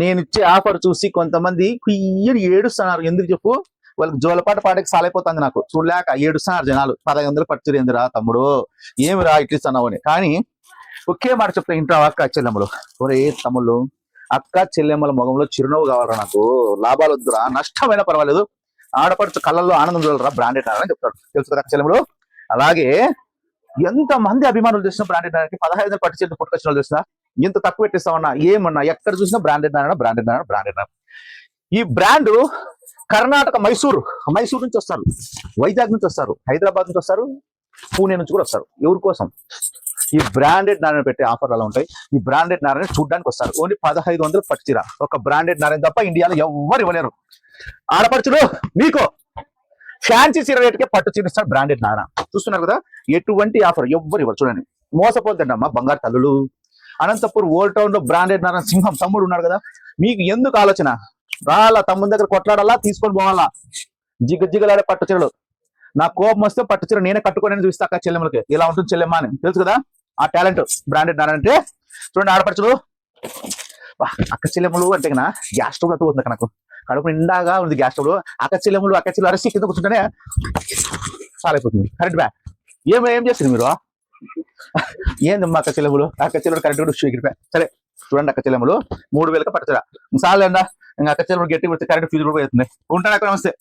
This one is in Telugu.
నేను ఇచ్చే ఆఫర్ చూసి కొంతమంది కుయ్యని ఏడుస్తున్నారు. ఎందుకు చెప్పు? వాళ్ళకి జోలపాట పాటకి సాలైపోతుంది. నాకు చూడలేక ఏడుస్తున్నారు జనాలు. 1500 పట్టుచీర ఎందురా తమ్ముడు, ఏమిరా ఇట్లిస్తున్నావు అని. కానీ ఒకే మాట చెప్తా, ఇంట్లో అక్క చెల్లెమ్మలు, ఒరే తమ్ముళ్ళు, అక్క చెల్లెమ్మల ముఖంలో చిరునవ్వు కావాలరా, నాకు లాభాలు వద్దురా, నష్టమైనా పర్వాలేదు, ఆడపడుచు కళ్ళల్లో ఆనందం చూడరా, బ్రాండెడ్ అని చెప్తాడు. తెలుసు కదా అక్క చెల్లెమ్మలు. అలాగే ఎంత మంది అభిమానులు చేసిన బ్రాండెడ్ నారాయణకి 1500 పట్టు చీరలు పుట్టుకొచ్చిన వాళ్ళు చూసినా ఎంత తక్కువ పెట్టిస్తామన్నా, ఏమన్నా ఎక్కడ చూసినా branded Narayana, branded Narayana, branded Narayana. ఈ బ్రాండ్ కర్ణాటక మైసూరు నుంచి వస్తారు, వైజాగ్ నుంచి వస్తారు, హైదరాబాద్ నుంచి వస్తారు, పూణే నుంచి కూడా వస్తారు. ఎవరి కోసం? ఈ బ్రాండెడ్ నారాయణ పెట్టే ఆఫర్లు అలా ఉంటాయి. ఈ బ్రాండెడ్ నారాయణ చూడడానికి వస్తారు. ఓన్లీ 1500 పట్టు చీర, ఒక బ్రాండెడ్ నారాయణ తప్ప ఇండియాలో ఎవరు ఇవ్వలేరు. ఆడపడుచులు మీకు ఫ్యాన్సీ చీర రేటుకే పట్టు చీర ఇస్తారు బ్రాండెడ్ నారాయణ. చూస్తున్నారు కదా, ఎటువంటి ఆఫర్ ఎవ్వరు ఇవ్వరు. చూడండి, మోసపోతుందమ్మా బంగారు తల్లులు. అనంతపూర్ ఓల్డ్ టౌన్ లో బ్రాండెడ్ నారాయణ సింహం తమ్ముడు ఉన్నాడు కదా, మీకు ఎందుకు ఆలోచన? రాలా తమ్ముడి దగ్గర కొట్లాడాలా, తీసుకొని పోవాలా, జిగలాడే పట్టు చీరలు. నా కోపం వస్తే పట్టు చీర నేనే కట్టుకొని చూస్తా అక్క చెల్లెమ్మలకి, ఇలా ఉంటుంది చెల్లెమ్మ అని. తెలుసు కదా ఆ టాలెంట్ బ్రాండెడ్ నారాయణ అంటే. చూడండి ఆడపడుచులు, అక్క చెల్లెమ్మలు అంటే కదా గ్యాస్ స్టవ్ అటు పోతుంది నాకు, కడుపు నిండాగా ఉంది గ్యాస్ స్టవ్. అక్క చెల్లెమ్మలు అరసి కింద కూర్చుంటేనే సాలైపోతుంది. కరెంట్ బ్యా ఏం చేస్తుంది మీరు? ఏందమ్మా అక్క చెల్లెములు కరెంట్ కూడా ఎగిరిపోయా. సరే చూడండి, అక్క చెల్లెములు 3000కి పట్టుచీర చాలండా. ఇంకా అక్క చెల్లెములు గట్టి పెడితే కరెంట్ ఫీజు కూడా పోతుంది. ఉంటాను అక్కడ. నమస్తే.